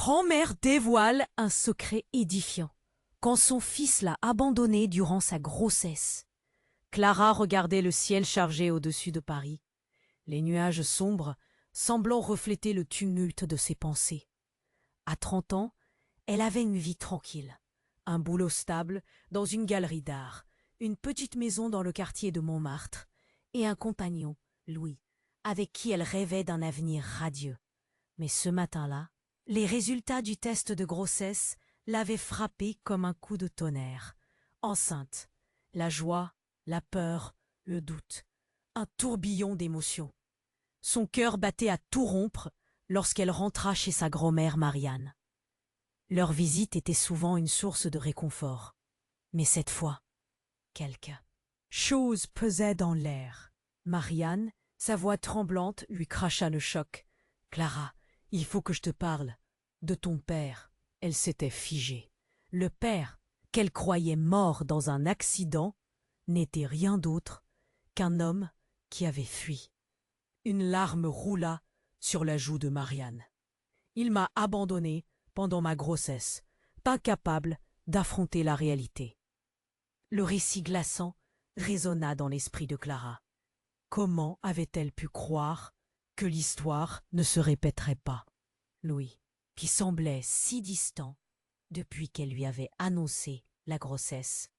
Grand-mère dévoile un secret édifiant. Quand son fils l'a abandonnée durant sa grossesse, Clara regardait le ciel chargé au-dessus de Paris, les nuages sombres semblant refléter le tumulte de ses pensées. À 30 ans, elle avait une vie tranquille, un boulot stable dans une galerie d'art, une petite maison dans le quartier de Montmartre et un compagnon, Louis, avec qui elle rêvait d'un avenir radieux. Mais ce matin-là, les résultats du test de grossesse l'avaient frappée comme un coup de tonnerre. Enceinte, la joie, la peur, le doute, un tourbillon d'émotions. Son cœur battait à tout rompre lorsqu'elle rentra chez sa grand-mère Marianne. Leur visite était souvent une source de réconfort. Mais cette fois, quelque chose pesait dans l'air. Marianne, sa voix tremblante, lui cracha le choc. « Clara, il faut que je te parle. De ton père. » Elle s'était figée. Le père, qu'elle croyait mort dans un accident, n'était rien d'autre qu'un homme qui avait fui. Une larme roula sur la joue de Marianne. « Il m'a abandonnée pendant ma grossesse, incapable d'affronter la réalité. » Le récit glaçant résonna dans l'esprit de Clara. Comment avait-elle pu croire que l'histoire ne se répéterait pas? Louis, qui semblait si distant depuis qu'elle lui avait annoncé la grossesse,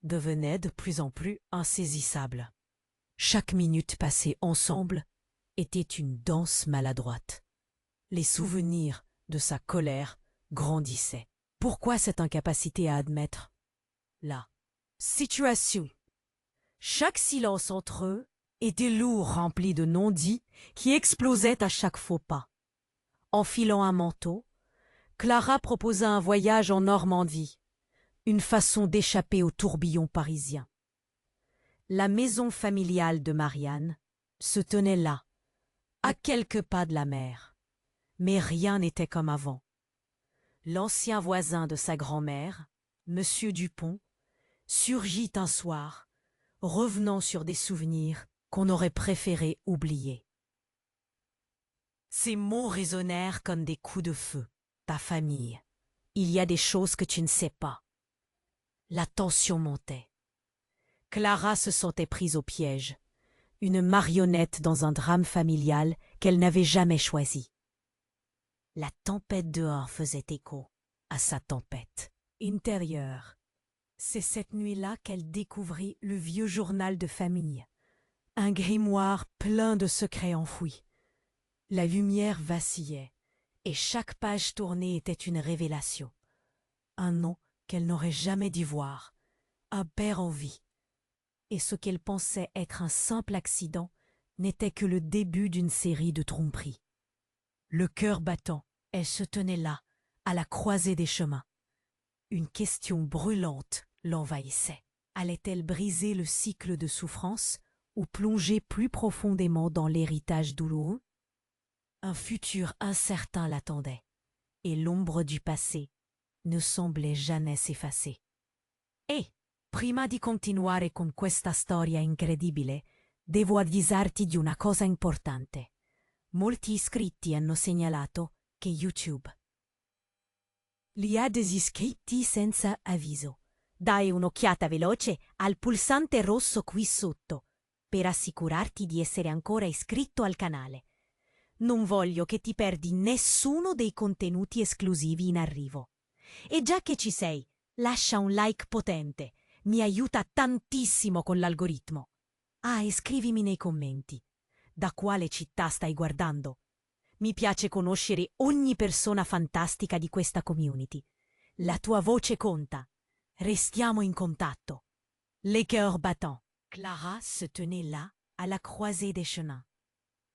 devenait de plus en plus insaisissable. Chaque minute passée ensemble était une danse maladroite. Les souvenirs de sa colère grandissaient. Pourquoi cette incapacité à admettre la situation? Chaque silence entre eux était lourd, rempli de non-dits qui explosaient à chaque faux pas. Enfilant un manteau, Clara proposa un voyage en Normandie, une façon d'échapper au tourbillon parisien. La maison familiale de Marianne se tenait là, à quelques pas de la mer. Mais rien n'était comme avant. L'ancien voisin de sa grand-mère, Monsieur Dupont, surgit un soir, revenant sur des souvenirs qu'on aurait préféré oublier. Ces mots résonnèrent comme des coups de feu. Ta famille. Il y a des choses que tu ne sais pas. La tension montait. Clara se sentait prise au piège, une marionnette dans un drame familial qu'elle n'avait jamais choisi. La tempête dehors faisait écho à sa tempête intérieure. C'est cette nuit-là qu'elle découvrit le vieux journal de famille, un grimoire plein de secrets enfouis. La lumière vacillait, et chaque page tournée était une révélation. Un nom qu'elle n'aurait jamais dû voir, un père en vie. Et ce qu'elle pensait être un simple accident n'était que le début d'une série de tromperies. Le cœur battant, elle se tenait là, à la croisée des chemins. Une question brûlante l'envahissait. Allait-elle briser le cycle de souffrance ou plonger plus profondément dans l'héritage douloureux? Un futur incertain l'attendait, et l'ombre du passé ne semblait jamais s'effacer. E, prima di continuare con questa storia incredibile, devo avvisarti di una cosa importante. Molti iscritti hanno segnalato che YouTube li ha disiscritti senza avviso. Dai un'occhiata veloce al pulsante rosso qui sotto per assicurarti di essere ancora iscritto al canale. Non voglio che ti perdi nessuno dei contenuti esclusivi in arrivo. E già che ci sei, lascia un like potente, mi aiuta tantissimo con l'algoritmo. Ah, e scrivimi nei commenti. Da quale città stai guardando? Mi piace conoscere ogni persona fantastica di questa community. La tua voce conta. Restiamo in contatto. Les cœurs battants. Clara se tenait là, à la croisée des chemins.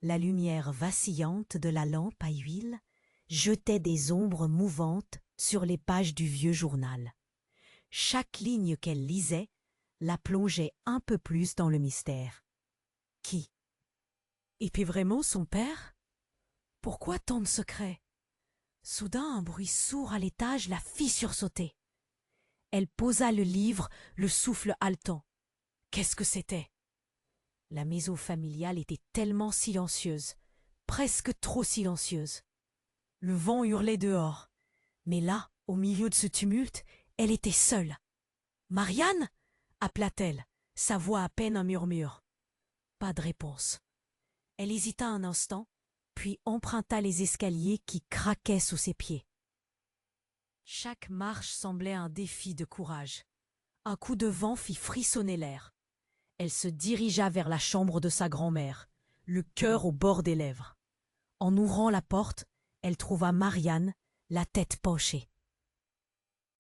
La lumière vacillante de la lampe à huile jetait des ombres mouvantes sur les pages du vieux journal. Chaque ligne qu'elle lisait la plongeait un peu plus dans le mystère. Qui était vraiment son père? Pourquoi tant de secrets? Soudain, un bruit sourd à l'étage la fit sursauter. Elle posa le livre, le souffle haletant. Qu'est-ce que c'était? La maison familiale était tellement silencieuse, presque trop silencieuse. Le vent hurlait dehors, Mais là, au milieu de ce tumulte, elle était seule. « Marianne » appela-t-elle, sa voix à peine un murmure. Pas de réponse. Elle hésita un instant, puis emprunta les escaliers qui craquaient sous ses pieds. Chaque marche semblait un défi de courage. Un coup de vent fit frissonner l'air. Elle se dirigea vers la chambre de sa grand-mère, le cœur au bord des lèvres. En ouvrant la porte, elle trouva Marianne, la tête penchée.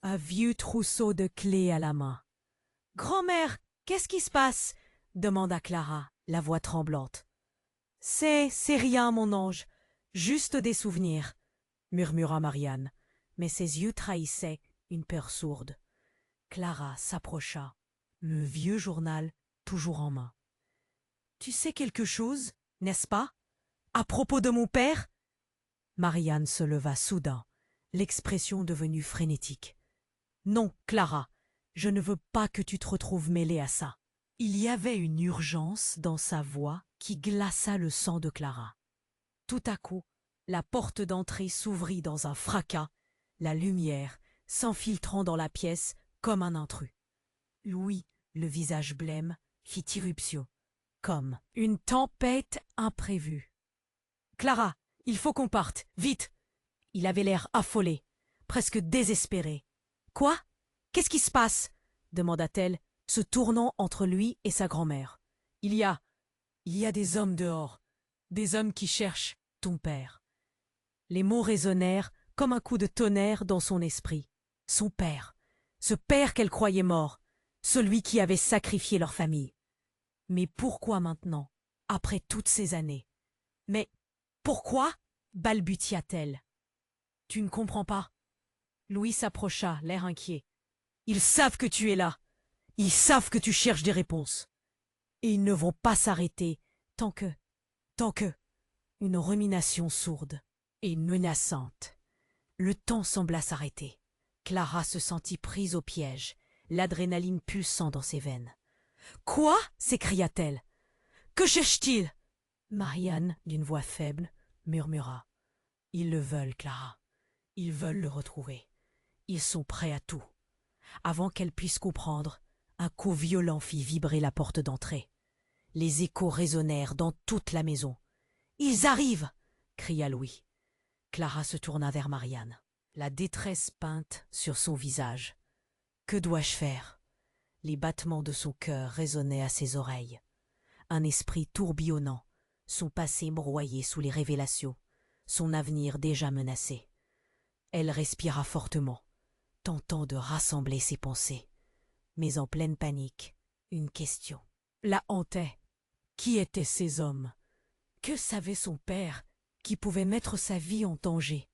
Un vieux trousseau de clés à la main. « Grand-mère, qu'est-ce qui se passe ?» demanda Clara, la voix tremblante. « C'est rien, mon ange, juste des souvenirs, » murmura Marianne, mais ses yeux trahissaient une peur sourde. Clara s'approcha, le vieux journal toujours en main. « Tu sais quelque chose, n'est-ce pas, à propos de mon père ?» Marianne se leva soudain, l'expression devenue frénétique. « Non, Clara, je ne veux pas que tu te retrouves mêlée à ça. » Il y avait une urgence dans sa voix qui glaça le sang de Clara. Tout à coup, la porte d'entrée s'ouvrit dans un fracas, la lumière s'infiltrant dans la pièce comme un intrus. Louis, le visage blême, fit irruption, comme une tempête imprévue. « Clara, il faut qu'on parte, vite !» Il avait l'air affolé, presque désespéré. « Quoi? Qu'est-ce qui se passe ?» demanda-t-elle, se tournant entre lui et sa grand-mère. « Il y a des hommes dehors, des hommes qui cherchent ton père. » Les mots résonnèrent comme un coup de tonnerre dans son esprit. Son père, ce père qu'elle croyait mort, celui qui avait sacrifié leur famille. Mais pourquoi maintenant, après toutes ces années? Mais pourquoi? Balbutia-t-elle. Tu ne comprends pas. Louis s'approcha, l'air inquiet. Ils savent que tu es là. Ils savent que tu cherches des réponses. Et ils ne vont pas s'arrêter tant que... Une rumination sourde et menaçante. Le temps sembla s'arrêter. Clara se sentit prise au piège, l'adrénaline pulsant dans ses veines. « Quoi ?» s'écria-t-elle. « Que cherche-t-il » Marianne, d'une voix faible, murmura. « Ils le veulent, Clara. Ils veulent le retrouver. Ils sont prêts à tout. » Avant qu'elle puisse comprendre, un coup violent fit vibrer la porte d'entrée. Les échos résonnèrent dans toute la maison. « Ils arrivent !» cria Louis. Clara se tourna vers Marianne, la détresse peinte sur son visage. « Que dois-je faire ?» Les battements de son cœur résonnaient à ses oreilles. Un esprit tourbillonnant, son passé broyé sous les révélations, son avenir déjà menacé. Elle respira fortement, tentant de rassembler ses pensées. Mais en pleine panique, une question la hantait. Qui étaient ces hommes? Que savait son père qui pouvait mettre sa vie en danger?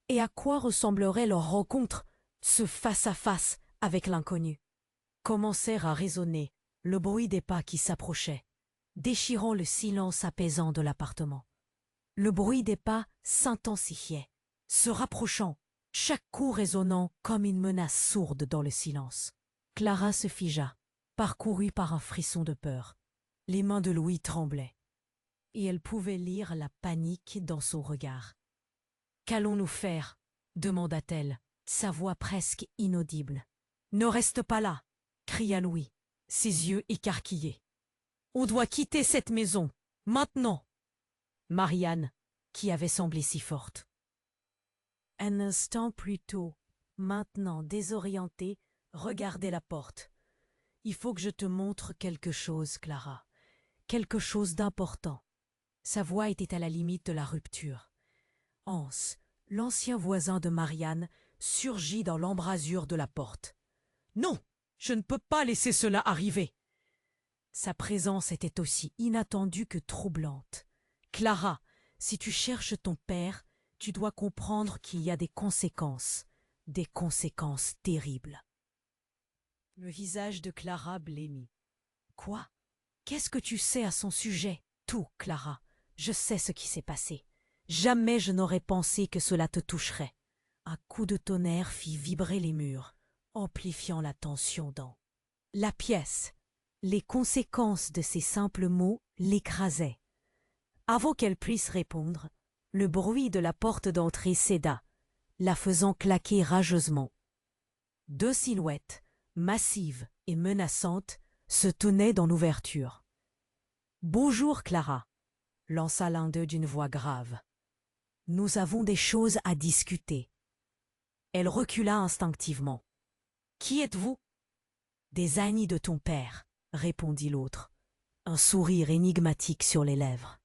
Et à quoi ressemblerait leur rencontre, ce face-à-face avec l'inconnu? Commencèrent à résonner le bruit des pas qui s'approchaient, déchirant le silence apaisant de l'appartement. Le bruit des pas s'intensifiait, se rapprochant, chaque coup résonnant comme une menace sourde dans le silence. Clara se figea, parcourue par un frisson de peur. Les mains de Louis tremblaient, et elle pouvait lire la panique dans son regard. « Qu'allons-nous faire ?» demanda-t-elle, sa voix presque inaudible. « Ne reste pas là !» cria Louis, ses yeux écarquillés. « On doit quitter cette maison, maintenant !» Marianne, qui avait semblé si forte. Un instant plus tôt, maintenant désorientée, regardait la porte. « Il faut que je te montre quelque chose, Clara. Quelque chose d'important. » Sa voix était à la limite de la rupture. Hans, l'ancien voisin de Marianne, surgit dans l'embrasure de la porte. « Non, je ne peux pas laisser cela arriver !» Sa présence était aussi inattendue que troublante. « Clara, si tu cherches ton père, tu dois comprendre qu'il y a des conséquences terribles. » Le visage de Clara blêmit. « Quoi? Qu'est-ce que tu sais à son sujet? » « Tout, Clara. Je sais ce qui s'est passé. Jamais je n'aurais pensé que cela te toucherait. » Un coup de tonnerre fit vibrer les murs, amplifiant la tension dans la pièce. Les conséquences de ces simples mots l'écrasaient. Avant qu'elle puisse répondre, le bruit de la porte d'entrée céda, la faisant claquer rageusement. Deux silhouettes, massives et menaçantes, se tenaient dans l'ouverture. « Bonjour, Clara », lança l'un d'eux d'une voix grave. « Nous avons des choses à discuter. » Elle recula instinctivement. « Qui êtes-vous » ? « Des amis de ton père, » répondit l'autre, un sourire énigmatique sur les lèvres.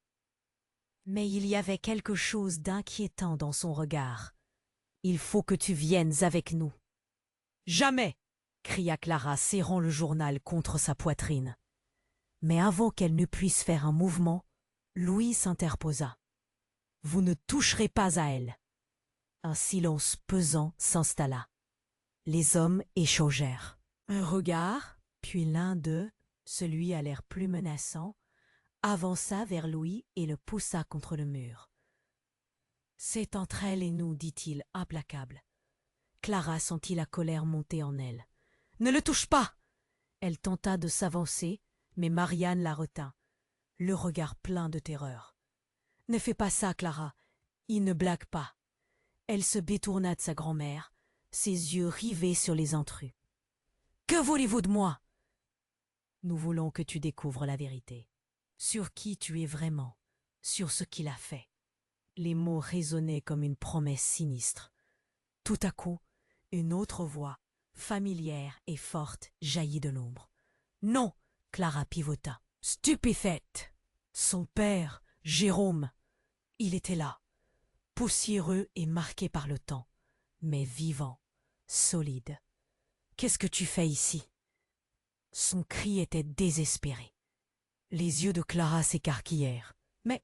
Mais il y avait quelque chose d'inquiétant dans son regard. « Il faut que tu viennes avec nous. »« Jamais !» cria Clara, serrant le journal contre sa poitrine. Mais avant qu'elle ne puisse faire un mouvement, Louis s'interposa. « Vous ne toucherez pas à elle. » Un silence pesant s'installa. Les hommes échangèrent un regard, puis l'un d'eux, celui à l'air plus menaçant, avança vers Louis et le poussa contre le mur. « C'est entre elle et nous, dit-il, implacable. » Clara sentit la colère monter en elle. « Ne le touche pas !» Elle tenta de s'avancer, mais Marianne la retint, le regard plein de terreur. « Ne fais pas ça, Clara. Il ne blague pas. » Elle se détourna de sa grand-mère, ses yeux rivés sur les intrus. « Que voulez-vous de moi ?»« Nous voulons que tu découvres la vérité. Sur qui tu es vraiment, sur ce qu'il a fait. » Les mots résonnaient comme une promesse sinistre. Tout à coup, une autre voix, familière et forte, jaillit de l'ombre. « Non !» Clara pivota. « Stupéfaite !» Son père, Jérôme, il était là, poussiéreux et marqué par le temps, mais vivant, solide. « Qu'est-ce que tu fais ici ?» Son cri était désespéré. Les yeux de Clara s'écarquillèrent. « Mais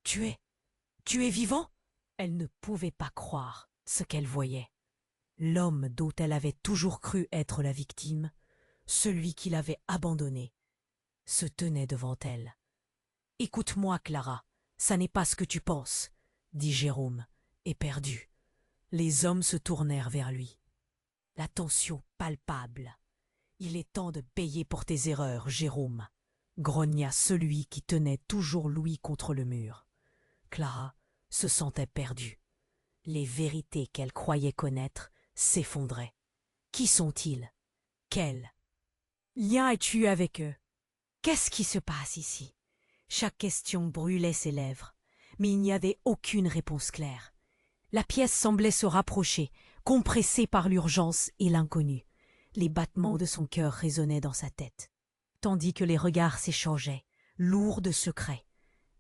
tu es vivant ?» Elle ne pouvait pas croire ce qu'elle voyait. L'homme dont elle avait toujours cru être la victime, celui qui l'avait abandonnée, se tenait devant elle. « Écoute-moi, Clara, ça n'est pas ce que tu penses, » dit Jérôme, éperdu. Les hommes se tournèrent vers lui. La tension palpable. « Il est temps de payer pour tes erreurs, Jérôme » grogna celui qui tenait toujours Louis contre le mur. Clara se sentait perdue. Les vérités qu'elle croyait connaître s'effondraient. Qui sont-ils? Quels lien as-tu avec eux? Qu'est-ce qui se passe ici? Chaque question brûlait ses lèvres, mais il n'y avait aucune réponse claire. La pièce semblait se rapprocher, compressée par l'urgence et l'inconnu. Les battements de son cœur résonnaient dans sa tête, tandis que les regards s'échangeaient, lourds de secrets.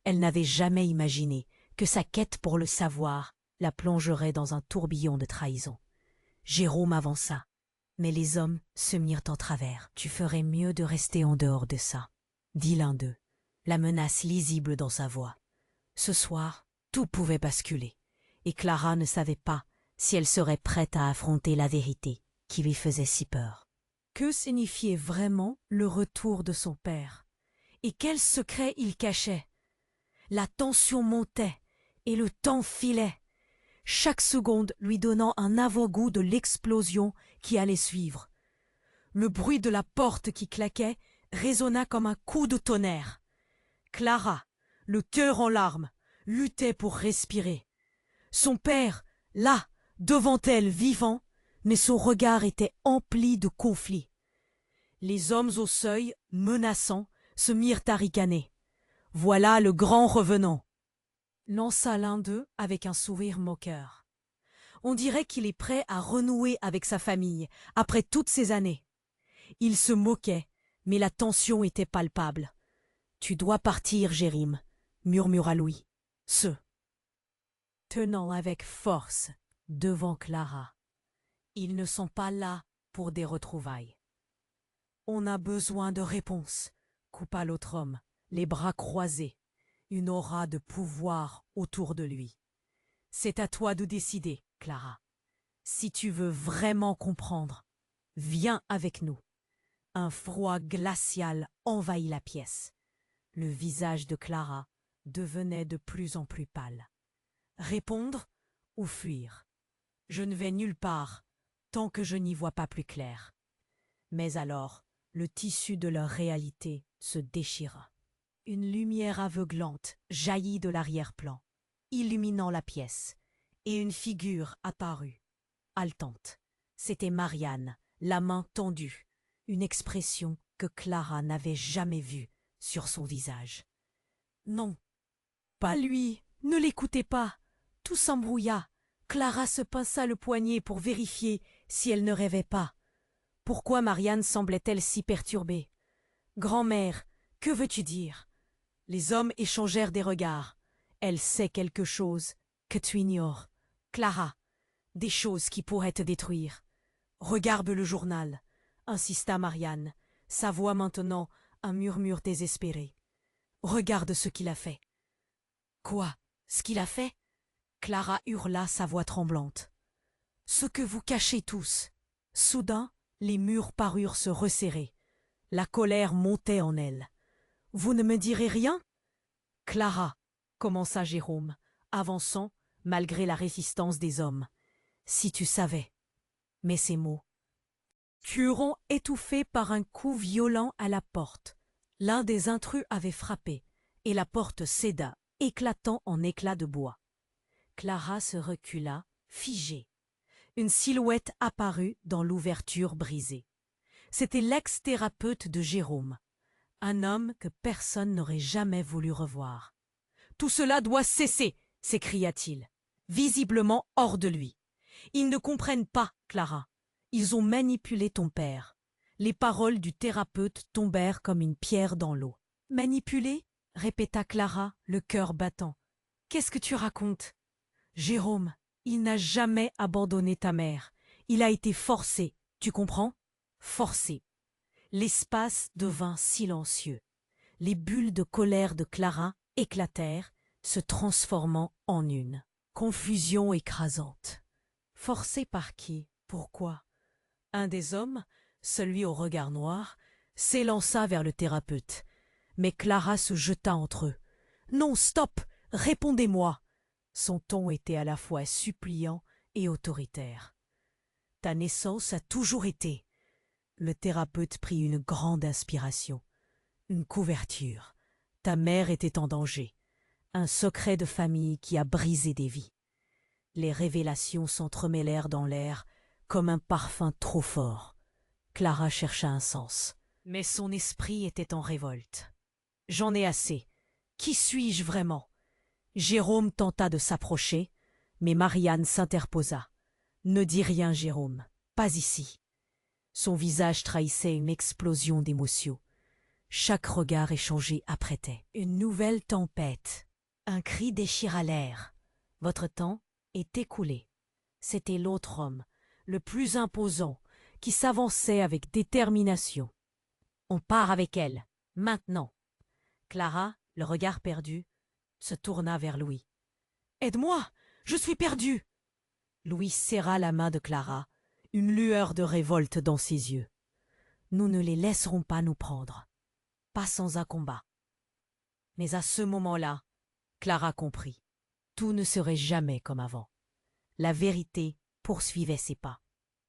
Elle n'avait jamais imaginé que sa quête pour le savoir la plongerait dans un tourbillon de trahison. Jérôme avança, mais les hommes se mirent en travers. « Tu ferais mieux de rester en dehors de ça », dit l'un d'eux, la menace lisible dans sa voix. Ce soir, tout pouvait basculer, et Clara ne savait pas si elle serait prête à affronter la vérité qui lui faisait si peur. Que signifiait vraiment le retour de son père? Et quel secret il cachait? La tension montait, et le temps filait, chaque seconde lui donnant un avant-goût de l'explosion qui allait suivre. Le bruit de la porte qui claquait résonna comme un coup de tonnerre. Clara, le cœur en larmes, luttait pour respirer. Son père, là, devant elle, vivant, mais son regard était empli de conflits. Les hommes au seuil, menaçants, se mirent à ricaner. « Voilà le grand revenant !» lança l'un d'eux avec un sourire moqueur. On dirait qu'il est prêt à renouer avec sa famille, après toutes ces années. Il se moquait, mais la tension était palpable. « Tu dois partir, Jérim, » murmura Louis, tenant avec force devant Clara. Ils ne sont pas là pour des retrouvailles. On a besoin de réponses, coupa l'autre homme, les bras croisés, une aura de pouvoir autour de lui. C'est à toi de décider, Clara. Si tu veux vraiment comprendre, viens avec nous. Un froid glacial envahit la pièce. Le visage de Clara devenait de plus en plus pâle. Répondre ou fuir? Je ne vais nulle part tant que je n'y vois pas plus clair. Mais alors, le tissu de leur réalité se déchira. Une lumière aveuglante jaillit de l'arrière-plan, illuminant la pièce, et une figure apparut, haletante. C'était Marianne, la main tendue, une expression que Clara n'avait jamais vue sur son visage. Non, pas lui, ne l'écoutez pas. Tout s'embrouilla. Clara se pinça le poignet pour vérifier si elle ne rêvait pas. Pourquoi Marianne semblait-elle si perturbée? Grand-mère, que veux-tu dire? Les hommes échangèrent des regards. Elle sait quelque chose que tu ignores. Clara, des choses qui pourraient te détruire. Regarde le journal, insista Marianne, sa voix maintenant un murmure désespéré. Regarde ce qu'il a fait. Quoi? Ce qu'il a fait? Clara hurla, sa voix tremblante. Ce que vous cachez tous. Soudain, les murs parurent se resserrer. La colère montait en elle. Vous ne me direz rien? Clara, commença Jérôme, avançant malgré la résistance des hommes. Si tu savais. Mais ces mots furent étouffés par un coup violent à la porte. L'un des intrus avait frappé, et la porte céda, éclatant en éclats de bois. Clara se recula, figée. Une silhouette apparut dans l'ouverture brisée. C'était l'ex-thérapeute de Jérôme, un homme que personne n'aurait jamais voulu revoir. « Tout cela doit cesser !» s'écria-t-il, visiblement hors de lui. « Ils ne comprennent pas, Clara. Ils ont manipulé ton père. » Les paroles du thérapeute tombèrent comme une pierre dans l'eau. « Manipulé ?» répéta Clara, le cœur battant. « Qu'est-ce que tu racontes? » Jérôme, il n'a jamais abandonné ta mère. Il a été forcé, tu comprends? Forcé. L'espace devint silencieux. Les bulles de colère de Clara éclatèrent, se transformant en une. Confusion écrasante. Forcé par qui? Pourquoi? Un des hommes, celui au regard noir, s'élança vers le thérapeute. Mais Clara se jeta entre eux. « Non, stop! Répondez-moi !» Son ton était à la fois suppliant et autoritaire. « Ta naissance a toujours été. » Le thérapeute prit une grande inspiration. Une couverture. Ta mère était en danger. Un secret de famille qui a brisé des vies. Les révélations s'entremêlèrent dans l'air comme un parfum trop fort. Clara chercha un sens. Mais son esprit était en révolte. « J'en ai assez. Qui suis-je vraiment ?» Jérôme tenta de s'approcher, mais Marianne s'interposa. « Ne dis rien, Jérôme. Pas ici. » Son visage trahissait une explosion d'émotions. Chaque regard échangé apprêtait. Une nouvelle tempête. Un cri déchira l'air. « Votre temps est écoulé. » C'était l'autre homme, le plus imposant, qui s'avançait avec détermination. « On part avec elle, maintenant. » Clara, le regard perdu, se tourna vers Louis. « Aide-moi, je suis perdue !» Louis serra la main de Clara, une lueur de révolte dans ses yeux. « Nous ne les laisserons pas nous prendre. Pas sans un combat. » Mais à ce moment-là, Clara comprit. Tout ne serait jamais comme avant. La vérité poursuivait ses pas.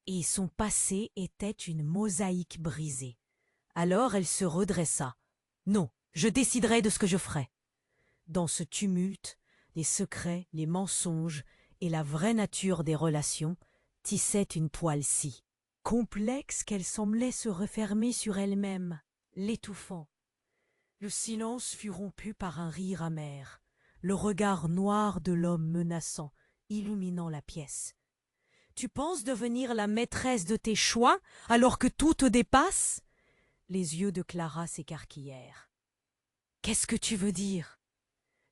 Et son passé était une mosaïque brisée. Alors elle se redressa. « Non, je déciderai de ce que je ferai. » Dans ce tumulte, les secrets, les mensonges et la vraie nature des relations tissaient une toile si complexe qu'elle semblait se refermer sur elle-même, l'étouffant. Le silence fut rompu par un rire amer, le regard noir de l'homme menaçant, illuminant la pièce. « Tu penses devenir la maîtresse de tes choix alors que tout te dépasse ?» Les yeux de Clara s'écarquillèrent. « Qu'est-ce que tu veux dire ?»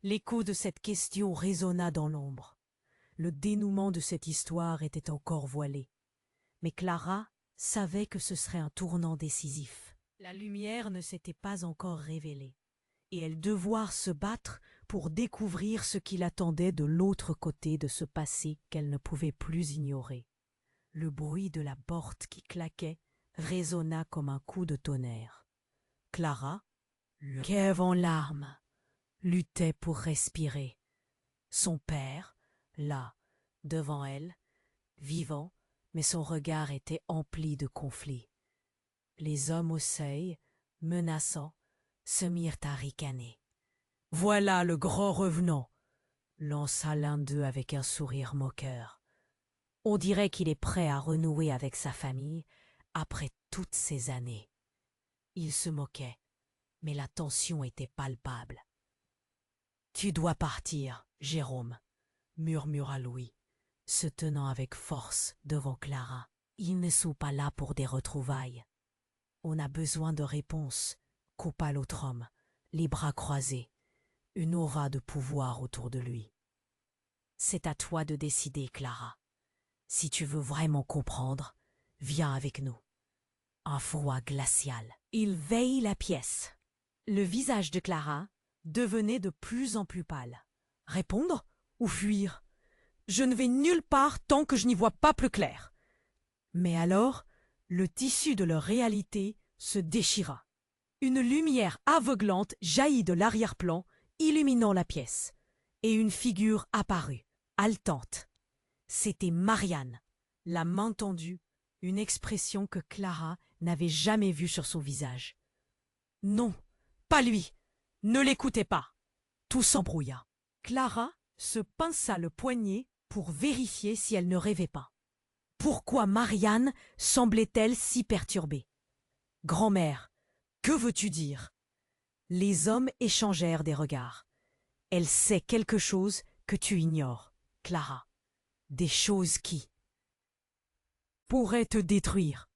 L'écho de cette question résonna dans l'ombre. Le dénouement de cette histoire était encore voilé. Mais Clara savait que ce serait un tournant décisif. La lumière ne s'était pas encore révélée, et elle devait se battre pour découvrir ce qui l'attendait de l'autre côté de ce passé qu'elle ne pouvait plus ignorer. Le bruit de la porte qui claquait résonna comme un coup de tonnerre. Clara, le cœur en larmes, luttait pour respirer. Son père, là, devant elle, vivant, mais son regard était empli de conflit. Les hommes au seuil, menaçants, se mirent à ricaner. « Voilà le grand revenant !» lança l'un d'eux avec un sourire moqueur. On dirait qu'il est prêt à renouer avec sa famille après toutes ces années. Il se moquait, mais la tension était palpable. « Tu dois partir, Jérôme, » murmura Louis, se tenant avec force devant Clara. Ils ne sont pas là pour des retrouvailles. On a besoin de réponses, coupa l'autre homme, les bras croisés, une aura de pouvoir autour de lui. C'est à toi de décider, Clara. Si tu veux vraiment comprendre, viens avec nous. Un froid glacial. Il veille la pièce. Le visage de Clara devenait de plus en plus pâle. Répondre ou fuir? Je ne vais nulle part tant que je n'y vois pas plus clair. Mais alors, le tissu de leur réalité se déchira. Une lumière aveuglante jaillit de l'arrière-plan, illuminant la pièce, et une figure apparut, haletante. C'était Marianne, la main tendue, une expression que Clara n'avait jamais vue sur son visage. Non, pas lui, ne l'écoutez pas. Tout s'embrouilla. Clara se pinça le poignet pour vérifier si elle ne rêvait pas. Pourquoi Marianne semblait-elle si perturbée? « Grand-mère, que veux-tu dire ?» Les hommes échangèrent des regards. « Elle sait quelque chose que tu ignores, Clara. Des choses qui pourraient te détruire. »«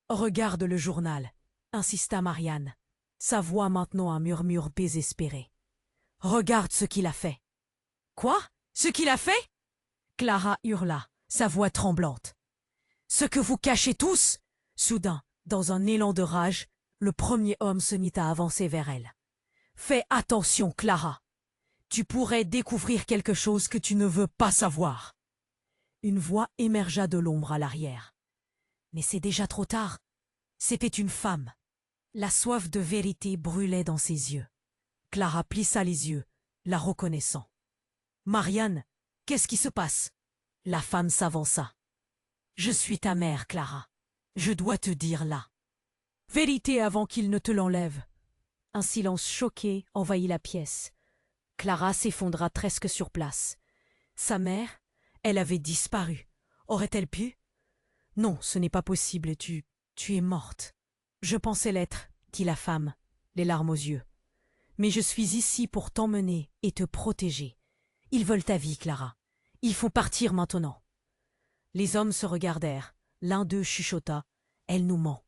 Regarde le journal, » insista Marianne, sa voix maintenant un murmure désespéré. « Regarde ce qu'il a fait. »« Quoi? Ce qu'il a fait ?» Clara hurla, sa voix tremblante. « Ce que vous cachez tous !» Soudain, dans un élan de rage, le premier homme se mit à avancer vers elle. « Fais attention, Clara. Tu pourrais découvrir quelque chose que tu ne veux pas savoir. » Une voix émergea de l'ombre à l'arrière. Mais c'est déjà trop tard. C'était une femme. La soif de vérité brûlait dans ses yeux. Clara plissa les yeux, la reconnaissant. « Marianne, qu'est-ce qui se passe ?» La femme s'avança. « Je suis ta mère, Clara. Je dois te dire là. Vérité avant qu'il ne te l'enlève. » Un silence choqué envahit la pièce. Clara s'effondra presque sur place. Sa mère, elle avait disparu. Aurait-elle pu? Non, ce n'est pas possible, tu es morte. Je pensais l'être, dit la femme, les larmes aux yeux. Mais je suis ici pour t'emmener et te protéger. Ils veulent ta vie, Clara. Il faut partir maintenant. Les hommes se regardèrent. L'un d'eux chuchota. Elle nous ment.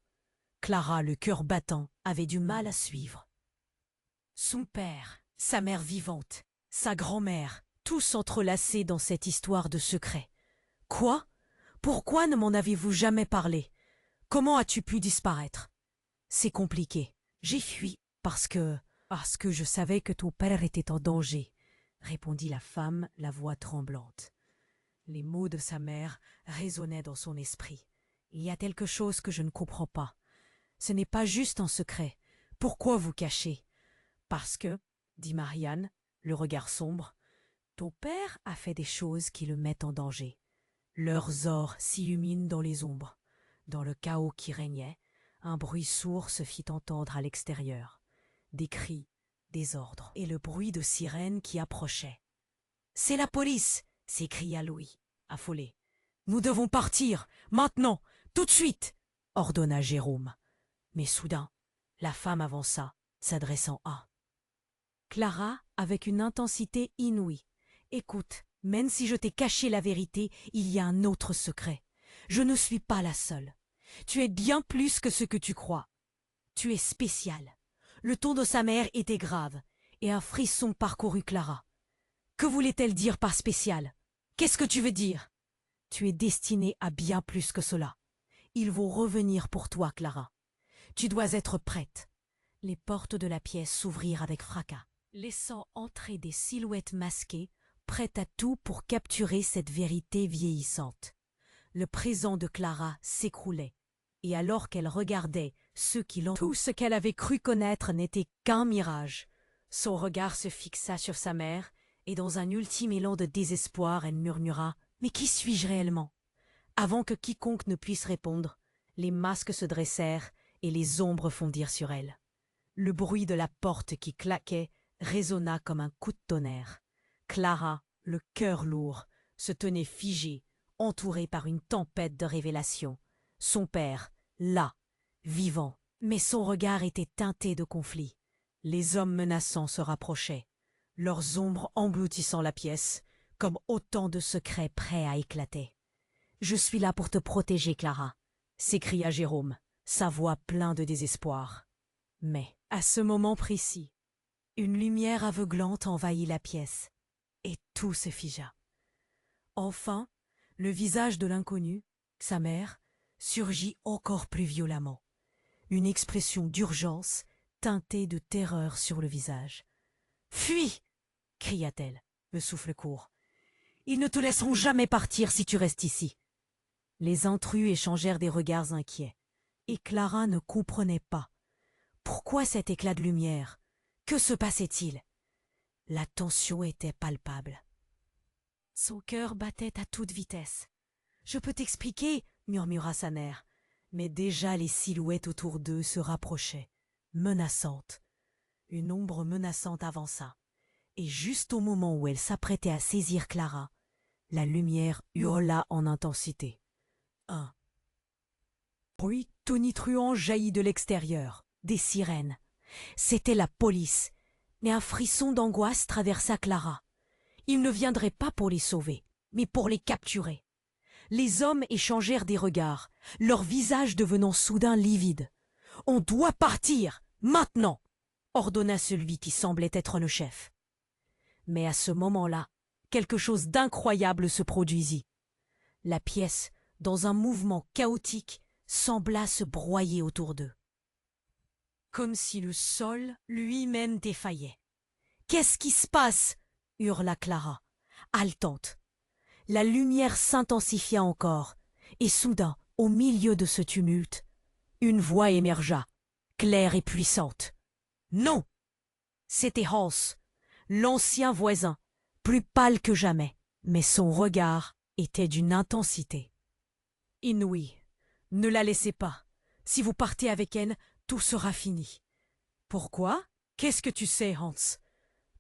Clara, le cœur battant, avait du mal à suivre. Son père, sa mère vivante, sa grand-mère, tous entrelacés dans cette histoire de secret. Quoi? Pourquoi ne m'en avez-vous jamais parlé? Comment as-tu pu disparaître? C'est compliqué. J'ai fui parce que je savais que ton père était en danger, répondit la femme, la voix tremblante. Les mots de sa mère résonnaient dans son esprit. Il y a quelque chose que je ne comprends pas. Ce n'est pas juste un secret. Pourquoi vous cachez? Parce que, dit Marianne, le regard sombre, ton père a fait des choses qui le mettent en danger. Leurs ors s'illuminent dans les ombres. Dans le chaos qui régnait, un bruit sourd se fit entendre à l'extérieur. Des cris, des ordres et le bruit de sirènes qui approchaient. « C'est la police !» s'écria Louis, affolé. « Nous devons partir, maintenant, tout de suite !» ordonna Jérôme. Mais soudain, la femme avança, s'adressant à Clara avec une intensité inouïe. « Écoute, même si je t'ai caché la vérité, il y a un autre secret. Je ne suis pas la seule. Tu es bien plus que ce que tu crois. Tu es spécial. » Le ton de sa mère était grave, et un frisson parcourut Clara. « Que voulait-elle dire par spécial? Qu'est-ce que tu veux dire? Tu es destinée à bien plus que cela. Ils vont revenir pour toi, Clara. Tu dois être prête. » Les portes de la pièce s'ouvrirent avec fracas, laissant entrer des silhouettes masquées, prêtes à tout pour capturer cette vérité vieillissante. Le présent de Clara s'écroulait, et alors qu'elle regardait ceux qui l'entouraient, tout ce qu'elle avait cru connaître n'était qu'un mirage. Son regard se fixa sur sa mère, et dans un ultime élan de désespoir, elle murmura « Mais qui suis-je réellement ?» Avant que quiconque ne puisse répondre, les masques se dressèrent et les ombres fondirent sur elle. Le bruit de la porte qui claquait résonna comme un coup de tonnerre. Clara, Le cœur lourd se tenait figé, entouré par une tempête de révélations. Son père, là, vivant, mais son regard était teinté de conflit. Les hommes menaçants se rapprochaient, leurs ombres engloutissant la pièce, comme autant de secrets prêts à éclater. « Je suis là pour te protéger, Clara !» s'écria Jérôme, sa voix pleine de désespoir. Mais, à ce moment précis, une lumière aveuglante envahit la pièce, et tout se figea. Enfin, le visage de l'inconnu, sa mère, surgit encore plus violemment. Une expression d'urgence teintée de terreur sur le visage. « Fuis !» cria-t-elle, le souffle court. « Ils ne te laisseront jamais partir si tu restes ici. » Les intrus échangèrent des regards inquiets, et Clara ne comprenait pas. Pourquoi cet éclat de lumière? Que se passait-il? La tension était palpable. Son cœur battait à toute vitesse. « Je peux t'expliquer, » murmura sa mère. Mais déjà les silhouettes autour d'eux se rapprochaient, menaçantes. Une ombre menaçante avança, et juste au moment où elle s'apprêtait à saisir Clara, la lumière hurla en intensité. Un bruit tonitruant jaillit de l'extérieur, des sirènes. C'était la police, mais un frisson d'angoisse traversa Clara. Ils ne viendraient pas pour les sauver, mais pour les capturer. Les hommes échangèrent des regards, leurs visages devenant soudain livides. « On doit partir, maintenant !» ordonna celui qui semblait être le chef. Mais à ce moment-là, quelque chose d'incroyable se produisit. La pièce, dans un mouvement chaotique, sembla se broyer autour d'eux. Comme si le sol lui-même défaillait. « Qu'est-ce qui se passe ?» hurla Clara, haletante. La lumière s'intensifia encore, et soudain, au milieu de ce tumulte, une voix émergea, claire et puissante. Non! C'était Hans, l'ancien voisin, plus pâle que jamais, mais son regard était d'une intensité inouïe. Ne la laissez pas. Si vous partez avec elle, tout sera fini. Pourquoi? Qu'est-ce que tu sais, Hans?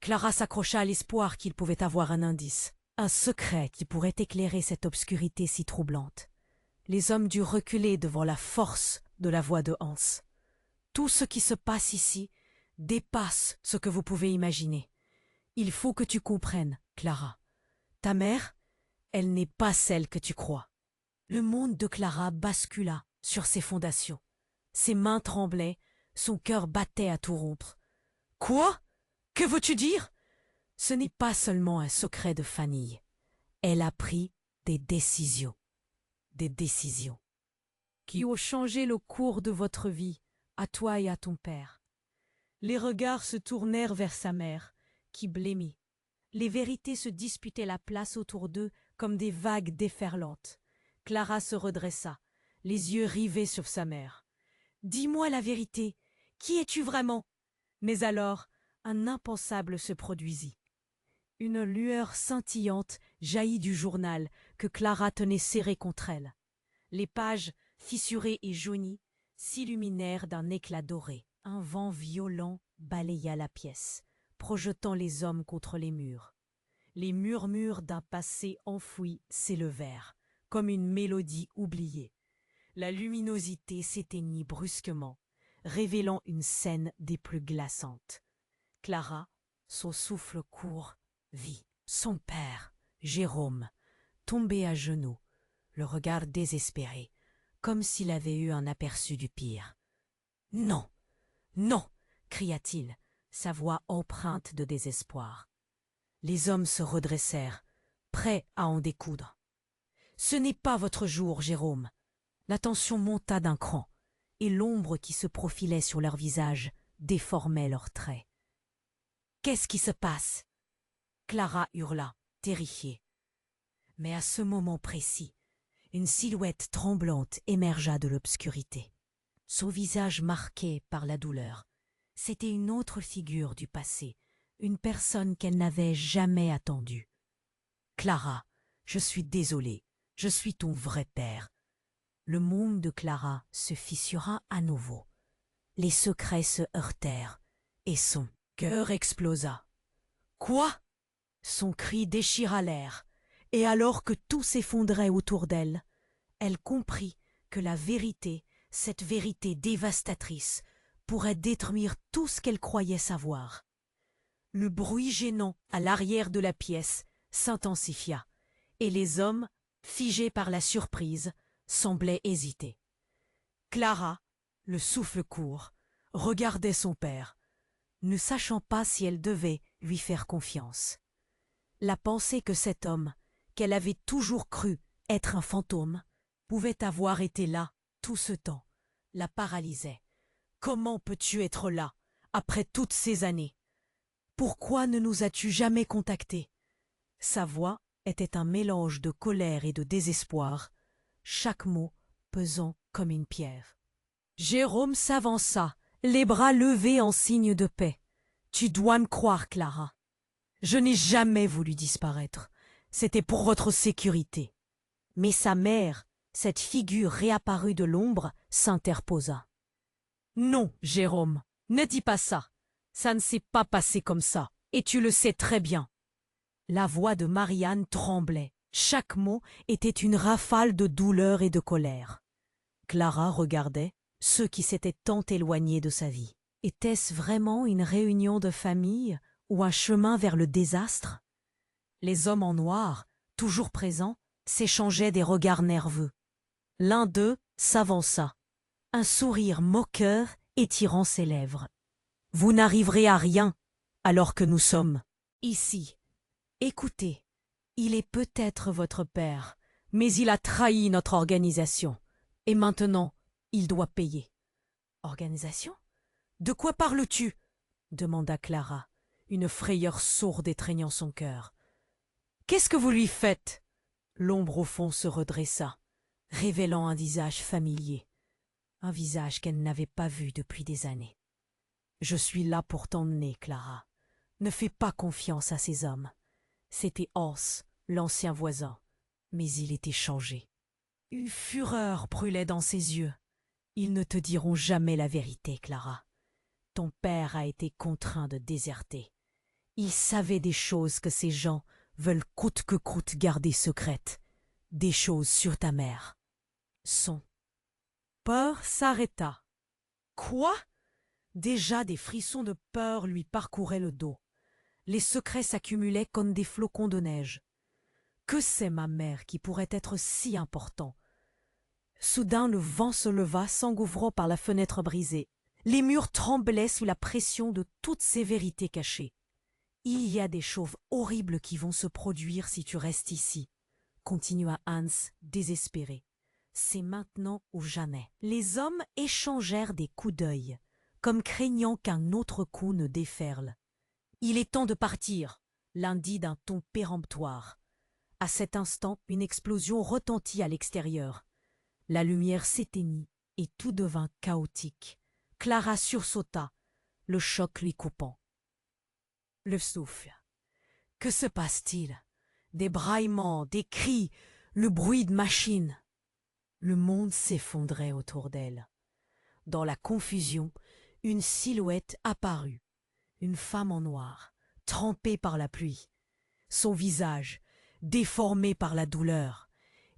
Clara s'accrocha à l'espoir qu'il pouvait avoir un indice. Un secret qui pourrait éclairer cette obscurité si troublante. Les hommes durent reculer devant la force de la voix de Hans. Tout ce qui se passe ici dépasse ce que vous pouvez imaginer. Il faut que tu comprennes, Clara. Ta mère, elle n'est pas celle que tu crois. Le monde de Clara bascula sur ses fondations. Ses mains tremblaient, son cœur battait à tout rompre. Quoi? Que veux-tu dire? Ce n'est pas seulement un secret de famille. Elle a pris des décisions. Des décisions qui ont changé le cours de votre vie, à toi et à ton père. Les regards se tournèrent vers sa mère, qui blêmit. Les vérités se disputaient la place autour d'eux comme des vagues déferlantes. Clara se redressa, les yeux rivés sur sa mère. « Dis-moi la vérité, qui es-tu vraiment ?» Mais alors, un impensable se produisit. Une lueur scintillante jaillit du journal que Clara tenait serré contre elle. Les pages, fissurées et jaunies, s'illuminèrent d'un éclat doré. Un vent violent balaya la pièce, projetant les hommes contre les murs. Les murmures d'un passé enfoui s'élevèrent, comme une mélodie oubliée. La luminosité s'éteignit brusquement, révélant une scène des plus glaçantes. Clara, son souffle court, vit son père, Jérôme, tomber à genoux, le regard désespéré, comme s'il avait eu un aperçu du pire. « Non, non !» cria-t-il, sa voix empreinte de désespoir. Les hommes se redressèrent, prêts à en découdre. « Ce n'est pas votre jour, Jérôme !» La tension monta d'un cran, et l'ombre qui se profilait sur leurs visages déformait leurs traits. « Qu'est-ce qui se passe ?» Clara hurla, terrifiée. Mais à ce moment précis, une silhouette tremblante émergea de l'obscurité. Son visage marqué par la douleur. C'était une autre figure du passé, une personne qu'elle n'avait jamais attendue. « Clara, je suis désolée, je suis ton vrai père. » Le monde de Clara se fissura à nouveau. Les secrets se heurtèrent, et son cœur explosa. « Quoi? Son cri déchira l'air, et alors que tout s'effondrait autour d'elle, elle comprit que la vérité, cette vérité dévastatrice, pourrait détruire tout ce qu'elle croyait savoir. Le bruit gênant à l'arrière de la pièce s'intensifia, et les hommes, figés par la surprise, semblaient hésiter. Clara, le souffle court, regardait son père, ne sachant pas si elle devait lui faire confiance. La pensée que cet homme, qu'elle avait toujours cru être un fantôme, pouvait avoir été là tout ce temps, la paralysait. Comment peux-tu être là, après toutes ces années? Pourquoi ne nous as-tu jamais contactés? Sa voix était un mélange de colère et de désespoir, chaque mot pesant comme une pierre. Jérôme s'avança, les bras levés en signe de paix. Tu dois me croire, Clara. Je n'ai jamais voulu disparaître. C'était pour votre sécurité. Mais sa mère, cette figure réapparue de l'ombre, s'interposa. Non, Jérôme, ne dis pas ça. Ça ne s'est pas passé comme ça, et tu le sais très bien. La voix de Marianne tremblait. Chaque mot était une rafale de douleur et de colère. Clara regardait ceux qui s'étaient tant éloignés de sa vie. Était-ce vraiment une réunion de famille ou un chemin vers le désastre? Les hommes en noir, toujours présents, s'échangeaient des regards nerveux. L'un d'eux s'avança, un sourire moqueur étirant ses lèvres. « Vous n'arriverez à rien alors que nous sommes ici. Écoutez, il est peut-être votre père, mais il a trahi notre organisation. Et maintenant, il doit payer. » « Organisation? De quoi parles-tu? » demanda Clara, une frayeur sourde étreignant son cœur. « Qu'est-ce que vous lui faites? » L'ombre au fond se redressa, révélant un visage familier, un visage qu'elle n'avait pas vu depuis des années. « Je suis là pour t'emmener, Clara. Ne fais pas confiance à ces hommes. C'était Hans, l'ancien voisin, mais il était changé. » Une fureur brûlait dans ses yeux. « Ils ne te diront jamais la vérité, Clara. Ton père a été contraint de déserter. Il savait des choses que ces gens veulent coûte que coûte garder secrètes, des choses sur ta mère. » Son peur s'arrêta. Quoi? Déjà des frissons de peur lui parcouraient le dos. Les secrets s'accumulaient comme des flocons de neige. Que sait ma mère qui pourrait être si important? Soudain le vent se leva, s'engouffrant par la fenêtre brisée. Les murs tremblaient sous la pression de toutes ces vérités cachées. « Il y a des choses horribles qui vont se produire si tu restes ici, » continua Hans, désespéré. « C'est maintenant ou jamais. » Les hommes échangèrent des coups d'œil, comme craignant qu'un autre coup ne déferle. « Il est temps de partir, » l'un dit d'un ton péremptoire. À cet instant, une explosion retentit à l'extérieur. La lumière s'éteignit et tout devint chaotique. Clara sursauta, le choc lui coupant. Le souffle. Que se passe-t-il? Des braillements, des cris, le bruit de machines. Le monde s'effondrait autour d'elle. Dans la confusion, une silhouette apparut. Une femme en noir, trempée par la pluie. Son visage, déformé par la douleur,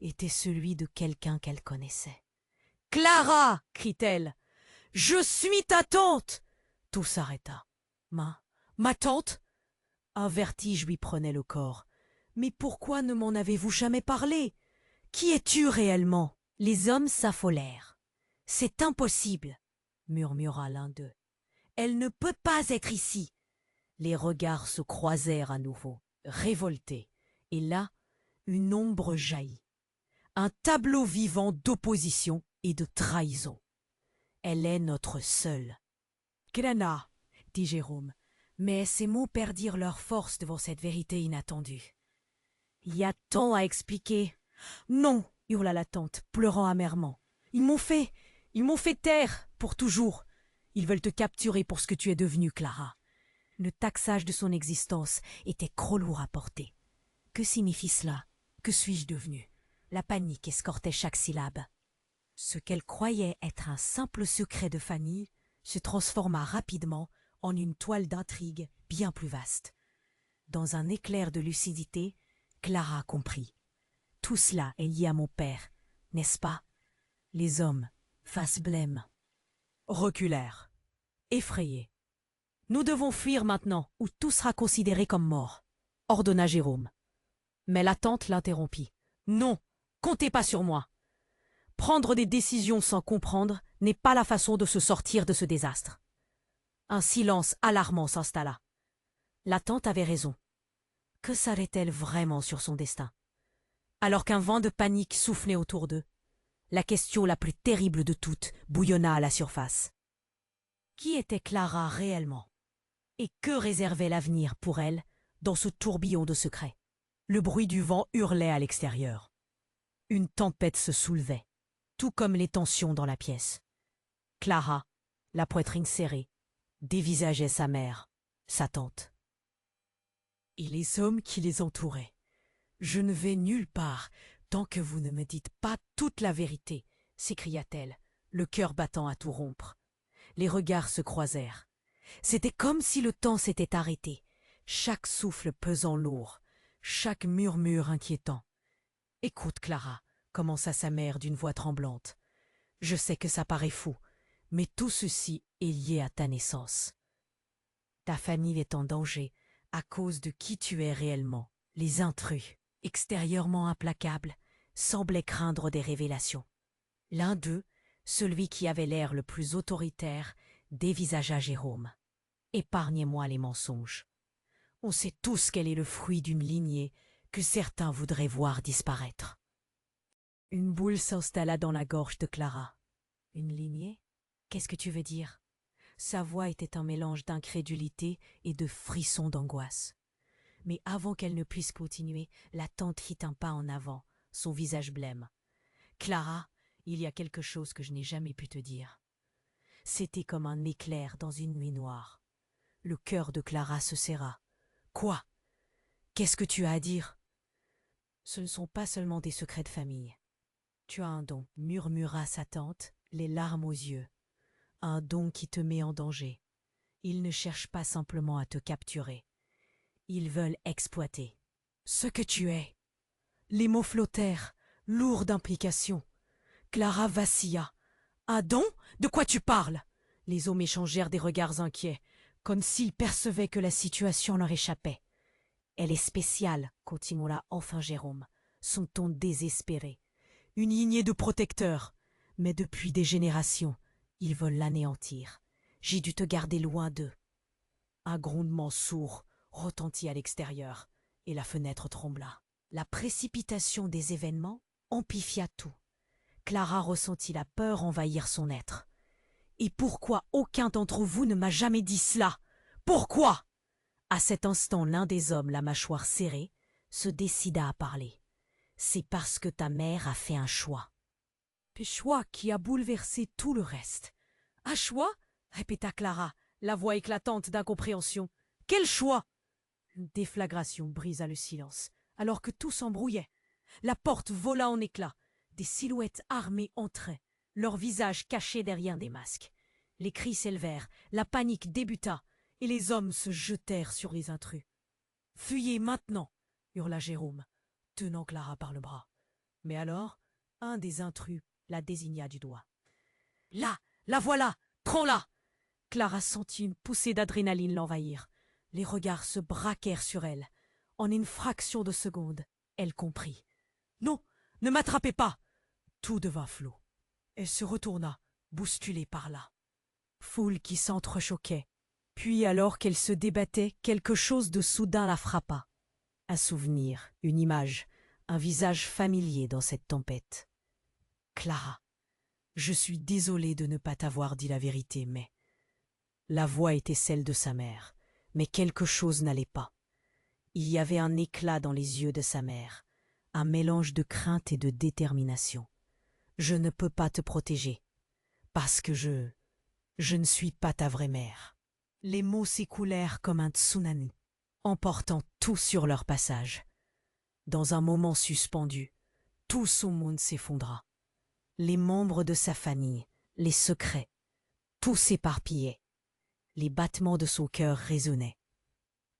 était celui de quelqu'un qu'elle connaissait. « Clara !» crie-t-elle. « Je suis ta tante !» Tout s'arrêta. « Ma tante ?» Un vertige lui prenait le corps. « Mais pourquoi ne m'en avez-vous jamais parlé? Qui es-tu réellement ?» Les hommes s'affolèrent. « C'est impossible !» murmura l'un d'eux. « Elle ne peut pas être ici !» Les regards se croisèrent à nouveau, révoltés. Et là, une ombre jaillit. Un tableau vivant d'opposition et de trahison. « Elle est notre seule. »« Clara, » dit Jérôme, mais ces mots perdirent leur force devant cette vérité inattendue. « Il y a tant à expliquer. »« Non !» hurla la tante, pleurant amèrement. « Ils m'ont fait taire pour toujours. Ils veulent te capturer pour ce que tu es devenue, Clara. » Le taxage de son existence était trop lourd à porter. Que signifie cela? Que suis-je devenue? La panique escortait chaque syllabe. Ce qu'elle croyait être un simple secret de famille se transforma rapidement en une toile d'intrigue bien plus vaste. Dans un éclair de lucidité, Clara comprit. Tout cela est lié à mon père, n'est-ce pas? Les hommes, face blême, reculèrent, effrayés. Nous devons fuir maintenant, ou tout sera considéré comme mort, ordonna Jérôme. Mais la tante l'interrompit. Non, comptez pas sur moi. Prendre des décisions sans comprendre n'est pas la façon de se sortir de ce désastre. Un silence alarmant s'installa. La tante avait raison. Que savait-elle vraiment sur son destin? Alors qu'un vent de panique soufflait autour d'eux, la question la plus terrible de toutes bouillonna à la surface. Qui était Clara réellement? Et que réservait l'avenir pour elle dans ce tourbillon de secrets? Le bruit du vent hurlait à l'extérieur. Une tempête se soulevait, tout comme les tensions dans la pièce. Clara, la poitrine serrée, dévisageait sa mère, sa tante. Et les hommes qui les entouraient. Je ne vais nulle part tant que vous ne me dites pas toute la vérité, s'écria-t-elle, le cœur battant à tout rompre. Les regards se croisèrent. C'était comme si le temps s'était arrêté, chaque souffle pesant lourd, chaque murmure inquiétant. « Écoute, Clara, » commença sa mère d'une voix tremblante. « Je sais que ça paraît fou, mais tout ceci est lié à ta naissance. Ta famille est en danger à cause de qui tu es réellement. Les intrus, extérieurement implacables, semblaient craindre des révélations. L'un d'eux, celui qui avait l'air le plus autoritaire, dévisagea Jérôme. « Épargnez-moi les mensonges. On sait tous qu'elle est le fruit d'une lignée que certains voudraient voir disparaître. » Une boule s'installa dans la gorge de Clara. « Une lignée? Qu'est-ce que tu veux dire ?» Sa voix était un mélange d'incrédulité et de frissons d'angoisse. Mais avant qu'elle ne puisse continuer, la tante fit un pas en avant, son visage blême. « Clara, il y a quelque chose que je n'ai jamais pu te dire. » C'était comme un éclair dans une nuit noire. Le cœur de Clara se serra. « Quoi? Qu'est-ce que tu as à dire? » « Ce ne sont pas seulement des secrets de famille. Tu as un don, » murmura sa tante, les larmes aux yeux. « Un don qui te met en danger. Ils ne cherchent pas simplement à te capturer. Ils veulent exploiter ce que tu es. » Les mots flottèrent, lourds d'implication. Clara vacilla. « Un don? De quoi tu parles ?» Les hommes échangèrent des regards inquiets, comme s'ils percevaient que la situation leur échappait. « Elle est spéciale, » continua enfin Jérôme, son ton désespéré. « Une lignée de protecteurs, mais depuis des générations, ils veulent l'anéantir. J'ai dû te garder loin d'eux. » Un grondement sourd retentit à l'extérieur, et la fenêtre trembla. La précipitation des événements amplifia tout. Clara ressentit la peur envahir son être. « Et pourquoi aucun d'entre vous ne m'a jamais dit cela? Pourquoi ?» À cet instant, l'un des hommes, la mâchoire serrée, se décida à parler. « C'est parce que ta mère a fait un choix. » Un choix qui a bouleversé tout le reste. « Un choix ?» répéta Clara, la voix éclatante d'incompréhension. « Quel choix ?» Une déflagration brisa le silence, alors que tout s'embrouillait. La porte vola en éclats. Des silhouettes armées entraient, leurs visages cachés derrière des masques. Les cris s'élevèrent, la panique débuta, et les hommes se jetèrent sur les intrus. « Fuyez maintenant !» hurla Jérôme, tenant Clara par le bras. Mais alors, un des intrus la désigna du doigt. « Là, la voilà, prends-la !» Clara sentit une poussée d'adrénaline l'envahir. Les regards se braquèrent sur elle. En une fraction de seconde, elle comprit. « Non, ne m'attrapez pas !» Tout devint flou. Elle se retourna, bousculée par là. Foule qui s'entrechoquait. Puis, alors qu'elle se débattait, quelque chose de soudain la frappa. Un souvenir, une image, un visage familier dans cette tempête. « Clara, je suis désolée de ne pas t'avoir dit la vérité, mais... » La voix était celle de sa mère, mais quelque chose n'allait pas. Il y avait un éclat dans les yeux de sa mère, un mélange de crainte et de détermination. « Je ne peux pas te protéger, parce que je ne suis pas ta vraie mère. » Les mots s'écoulèrent comme un tsunami, emportant tout sur leur passage. Dans un moment suspendu, tout son monde s'effondra. Les membres de sa famille, les secrets, tout s'éparpillait. Les battements de son cœur résonnaient.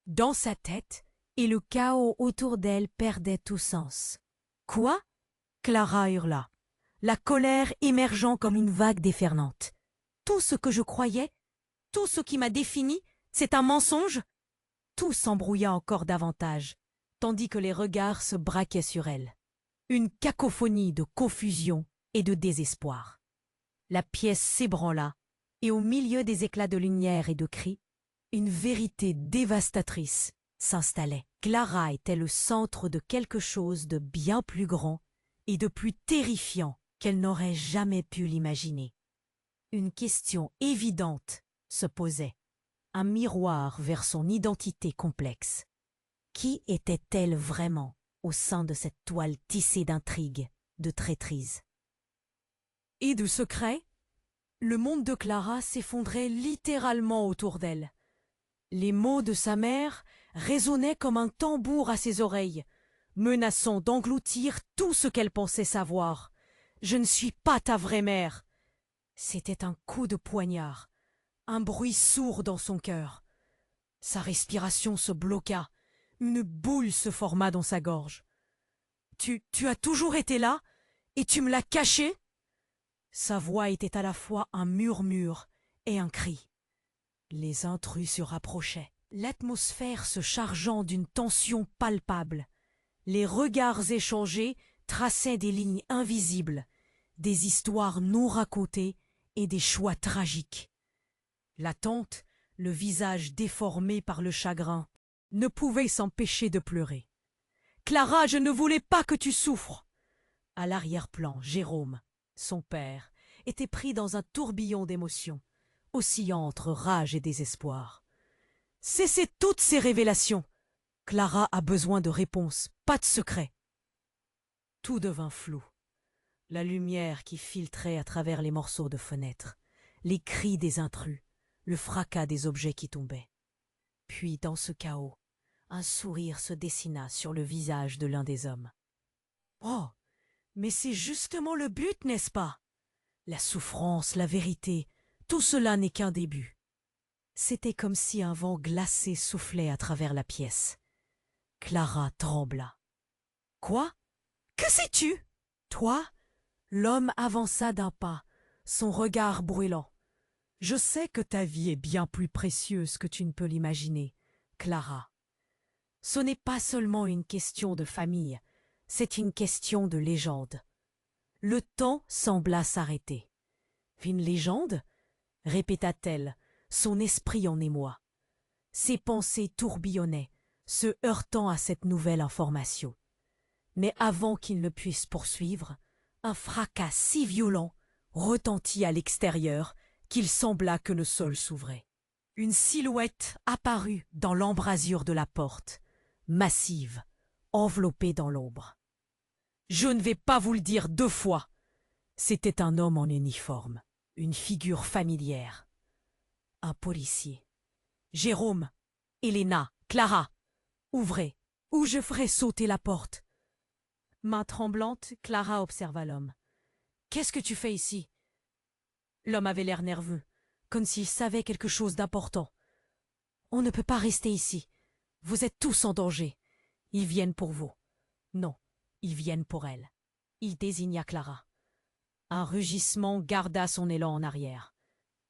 Dans sa tête, et le chaos autour d'elle perdait tout sens. Quoi? Clara hurla, la colère émergeant comme une vague déferlante. Tout ce que je croyais, tout ce qui m'a défini, c'est un mensonge? Tout s'embrouilla encore davantage, tandis que les regards se braquaient sur elle. Une cacophonie de confusion et de désespoir. La pièce s'ébranla, et au milieu des éclats de lumière et de cris, une vérité dévastatrice s'installait. Clara était le centre de quelque chose de bien plus grand et de plus terrifiant qu'elle n'aurait jamais pu l'imaginer. Une question évidente se posait, un miroir vers son identité complexe. Qui était-elle vraiment au sein de cette toile tissée d'intrigues, de traîtrises et de secrets? Le monde de Clara s'effondrait littéralement autour d'elle. Les mots de sa mère résonnaient comme un tambour à ses oreilles, menaçant d'engloutir tout ce qu'elle pensait savoir. « Je ne suis pas ta vraie mère !» C'était un coup de poignard, un bruit sourd dans son cœur. Sa respiration se bloqua, une boule se forma dans sa gorge. « Tu as toujours été là et tu me l'as caché ?» Sa voix était à la fois un murmure et un cri. Les intrus se rapprochaient, l'atmosphère se chargeant d'une tension palpable. Les regards échangés traçaient des lignes invisibles, des histoires non racontées et des choix tragiques. La tante, le visage déformé par le chagrin, ne pouvait s'empêcher de pleurer. « Clara, je ne voulais pas que tu souffres !» À l'arrière-plan, Jérôme, son père, était pris dans un tourbillon d'émotions, oscillant entre rage et désespoir. « Cessez toutes ces révélations! Clara a besoin de réponses, pas de secrets. » Tout devint flou. La lumière qui filtrait à travers les morceaux de fenêtres, les cris des intrus, le fracas des objets qui tombaient. Puis, dans ce chaos, un sourire se dessina sur le visage de l'un des hommes. « Oh, mais c'est justement le but, n'est-ce pas? La souffrance, la vérité, tout cela n'est qu'un début. » C'était comme si un vent glacé soufflait à travers la pièce. Clara trembla. « Quoi? Que sais-tu? » « Toi ?» L'homme avança d'un pas, son regard brûlant. « Je sais que ta vie est bien plus précieuse que tu ne peux l'imaginer, Clara. Ce n'est pas seulement une question de famille, c'est une question de légende. » Le temps sembla s'arrêter. « Une légende ?» répéta-t-elle, son esprit en émoi. Ses pensées tourbillonnaient, se heurtant à cette nouvelle information. Mais avant qu'il ne puisse poursuivre, un fracas si violent retentit à l'extérieur qu'il sembla que le sol s'ouvrait. Une silhouette apparut dans l'embrasure de la porte, massive, enveloppée dans l'ombre. Je ne vais pas vous le dire 2 fois. C'était un homme en uniforme, une figure familière. Un policier. Jérôme, Elena, Clara, ouvrez, ou je ferai sauter la porte. Main tremblante, Clara observa l'homme. « Qu'est-ce que tu fais ici ?» L'homme avait l'air nerveux, comme s'il savait quelque chose d'important. « On ne peut pas rester ici. Vous êtes tous en danger. Ils viennent pour vous. » « Non, ils viennent pour elle. » Il désigna Clara. Un rugissement garda son élan en arrière.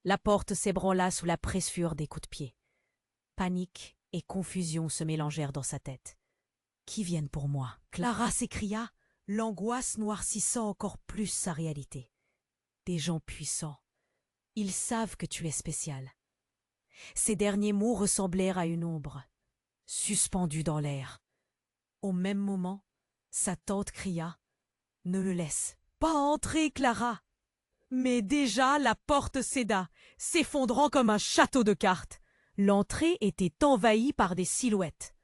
La porte s'ébranla sous la pressure des coups de pied. Panique et confusion se mélangèrent dans sa tête. Qui viennent pour moi? Clara s'écria, l'angoisse noircissant encore plus sa réalité. Des gens puissants. Ils savent que tu es spécial. Ces derniers mots ressemblèrent à une ombre, suspendue dans l'air. Au même moment, sa tante cria « Ne le laisse pas entrer, Clara !» Mais déjà la porte céda, s'effondrant comme un château de cartes. L'entrée était envahie par des silhouettes.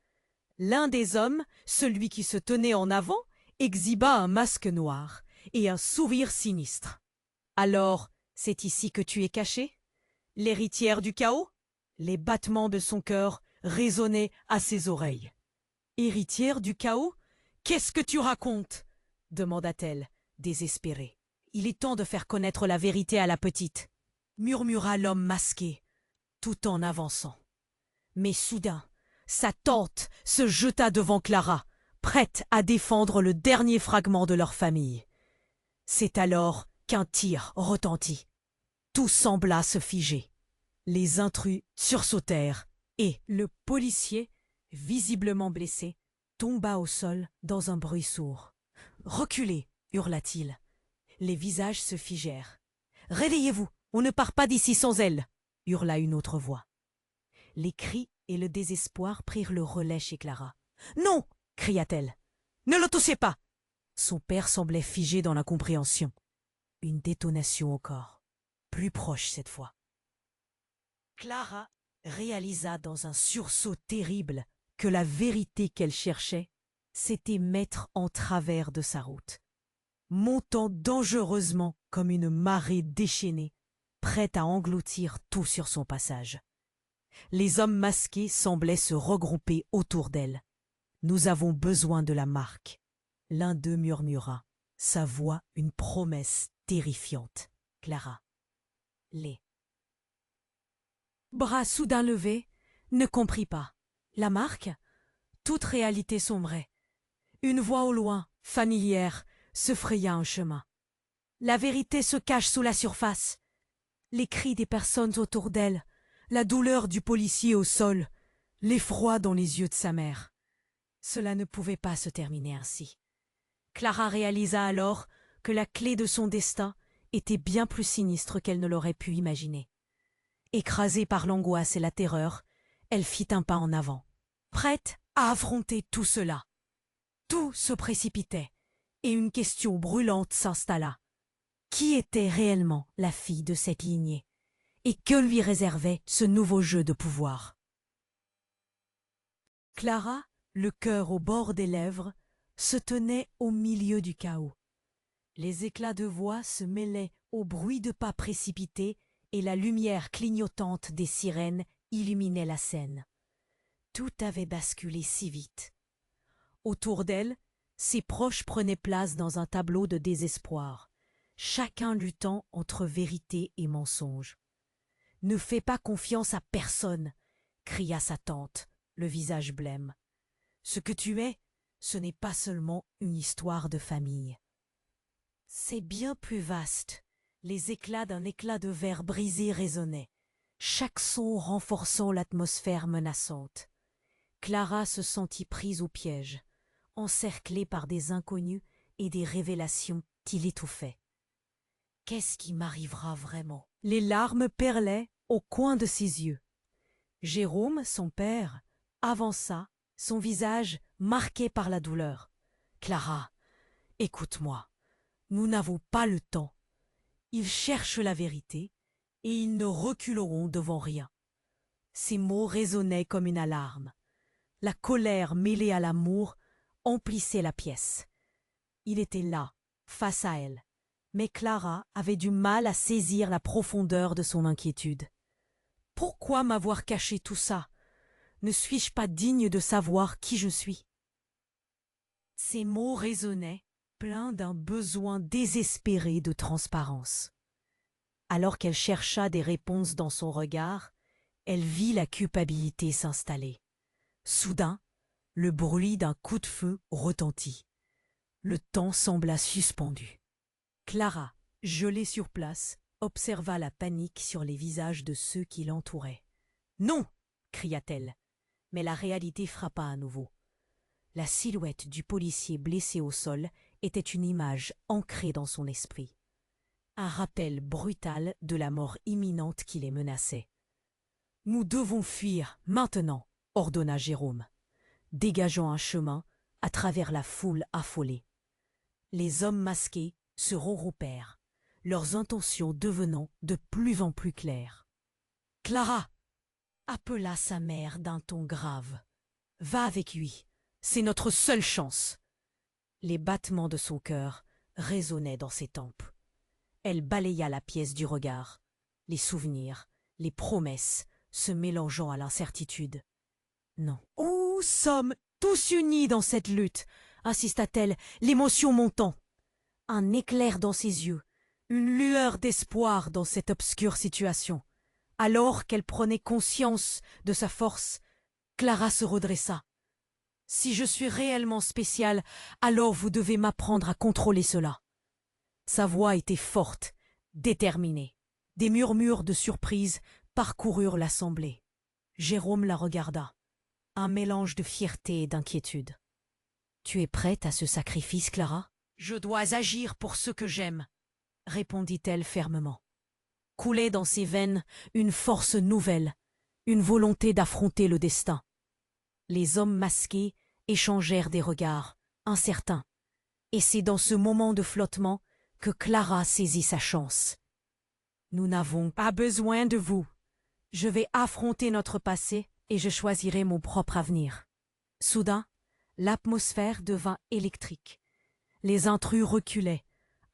L'un des hommes, celui qui se tenait en avant, exhiba un masque noir et un sourire sinistre. « Alors, c'est ici que tu es cachée? L'héritière du chaos ?» Les battements de son cœur résonnaient à ses oreilles. « Héritière du chaos? Qu'est-ce que tu racontes ?» demanda-t-elle, désespérée. « Il est temps de faire connaître la vérité à la petite, » murmura l'homme masqué, tout en avançant. Mais soudain, sa tante se jeta devant Clara, prête à défendre le dernier fragment de leur famille. C'est alors qu'un tir retentit. Tout sembla se figer. Les intrus sursautèrent et le policier, visiblement blessé, tomba au sol dans un bruit sourd. « Reculez !» hurla-t-il. Les visages se figèrent. « Réveillez-vous, on ne part pas d'ici sans elle !» hurla une autre voix. Les cris et le désespoir prirent le relais chez Clara. « Non !» cria-t-elle. « Ne le touchez pas !» Son père semblait figé dans l'incompréhension. Une détonation au corps, plus proche cette fois. Clara réalisa dans un sursaut terrible que la vérité qu'elle cherchait, c'était mettre en travers de sa route, montant dangereusement comme une marée déchaînée, prête à engloutir tout sur son passage. Les hommes masqués semblaient se regrouper autour d'elle. « Nous avons besoin de la marque. » L'un d'eux murmura, sa voix une promesse terrifiante. Clara, les bras soudain levés, ne comprit pas. La marque? Toute réalité sombrait. Une voix au loin, familière, se fraya un chemin. La vérité se cache sous la surface. Les cris des personnes autour d'elle, la douleur du policier au sol, l'effroi dans les yeux de sa mère. Cela ne pouvait pas se terminer ainsi. Clara réalisa alors que la clé de son destin était bien plus sinistre qu'elle ne l'aurait pu imaginer. Écrasée par l'angoisse et la terreur, elle fit un pas en avant, prête à affronter tout cela. Tout se précipitait, et une question brûlante s'installa. Qui était réellement la fille de cette lignée? Et que lui réservait ce nouveau jeu de pouvoir? Clara, le cœur au bord des lèvres, se tenait au milieu du chaos. Les éclats de voix se mêlaient au bruit de pas précipités et la lumière clignotante des sirènes illuminait la scène. Tout avait basculé si vite. Autour d'elle, ses proches prenaient place dans un tableau de désespoir, chacun luttant entre vérité et mensonge. « Ne fais pas confiance à personne !» cria sa tante, le visage blême. « Ce que tu es, ce n'est pas seulement une histoire de famille. C'est bien plus vaste. » Les éclats d'un éclat de verre brisé résonnaient, chaque son renforçant l'atmosphère menaçante. Clara se sentit prise au piège, encerclée par des inconnus et des révélations qui l'étouffaient. Qu'est-ce qui m'arrivera vraiment? Les larmes perlaient au coin de ses yeux. Jérôme, son père, avança, son visage marqué par la douleur. « Clara, écoute-moi, nous n'avons pas le temps. Ils cherchent la vérité et ils ne reculeront devant rien. » Ces mots résonnaient comme une alarme. La colère mêlée à l'amour emplissait la pièce. Il était là, face à elle, mais Clara avait du mal à saisir la profondeur de son inquiétude. « Pourquoi m'avoir caché tout ça? Ne suis-je pas digne de savoir qui je suis ?» Ces mots résonnaient, pleins d'un besoin désespéré de transparence. Alors qu'elle chercha des réponses dans son regard, elle vit la culpabilité s'installer. Soudain, le bruit d'un coup de feu retentit. Le temps sembla suspendu. Clara, gelée sur place, observa la panique sur les visages de ceux qui l'entouraient. « Non !» cria-t-elle, mais la réalité frappa à nouveau. La silhouette du policier blessé au sol était une image ancrée dans son esprit. Un rappel brutal de la mort imminente qui les menaçait. « Nous devons fuir, maintenant !» ordonna Jérôme, dégageant un chemin à travers la foule affolée. Les hommes masqués se regroupèrent, leurs intentions devenant de plus en plus claires. « Clara !» appela sa mère d'un ton grave. « Va avec lui, c'est notre seule chance !» Les battements de son cœur résonnaient dans ses tempes. Elle balaya la pièce du regard, les souvenirs, les promesses se mélangeant à l'incertitude. « Non. Nous sommes tous unis dans cette lutte !» insista-t-elle, l'émotion montant. Un éclair dans ses yeux, une lueur d'espoir dans cette obscure situation. Alors qu'elle prenait conscience de sa force, Clara se redressa. Si je suis réellement spéciale, alors vous devez m'apprendre à contrôler cela. Sa voix était forte, déterminée. Des murmures de surprise parcoururent l'assemblée. Jérôme la regarda, un mélange de fierté et d'inquiétude. « Tu es prête à ce sacrifice, Clara ?»« Je dois agir pour ceux que j'aime, » répondit-elle fermement. Coulait dans ses veines une force nouvelle, une volonté d'affronter le destin. Les hommes masqués échangèrent des regards, incertains, et c'est dans ce moment de flottement que Clara saisit sa chance. « Nous n'avons pas besoin de vous. Je vais affronter notre passé et je choisirai mon propre avenir. » Soudain, l'atmosphère devint électrique. Les intrus reculaient,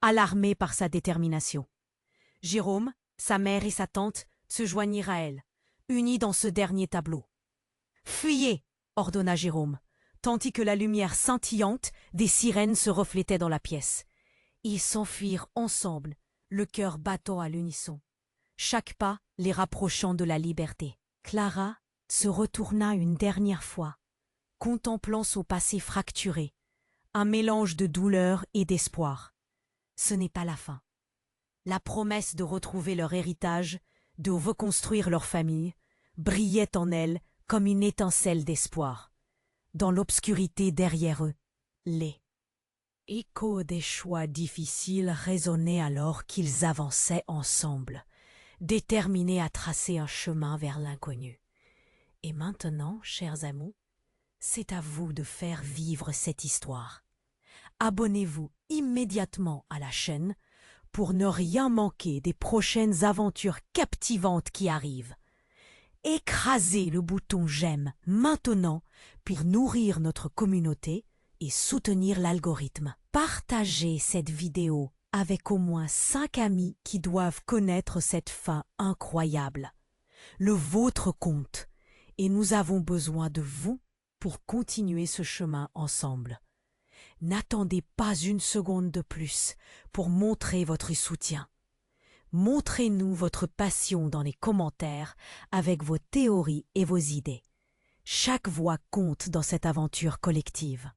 alarmés par sa détermination. Jérôme, sa mère et sa tante se joignirent à elle, unis dans ce dernier tableau. « Fuyez !» ordonna Jérôme, tandis que la lumière scintillante des sirènes se reflétait dans la pièce. Ils s'enfuirent ensemble, le cœur battant à l'unisson, chaque pas les rapprochant de la liberté. Clara se retourna une dernière fois, contemplant son passé fracturé, un mélange de douleur et d'espoir. Ce n'est pas la fin. La promesse de retrouver leur héritage, de reconstruire leur famille, brillait en elle comme une étincelle d'espoir. Dans l'obscurité derrière eux, les échos des choix difficiles résonnaient alors qu'ils avançaient ensemble, déterminés à tracer un chemin vers l'inconnu. Et maintenant, chers amis, c'est à vous de faire vivre cette histoire. Abonnez-vous immédiatement à la chaîne pour ne rien manquer des prochaines aventures captivantes qui arrivent. Écrasez le bouton j'aime maintenant pour nourrir notre communauté et soutenir l'algorithme. Partagez cette vidéo avec au moins 5 amis qui doivent connaître cette fin incroyable. Le vôtre compte et nous avons besoin de vous pour continuer ce chemin ensemble. N'attendez pas une seconde de plus pour montrer votre soutien. Montrez-nous votre passion dans les commentaires avec vos théories et vos idées. Chaque voix compte dans cette aventure collective.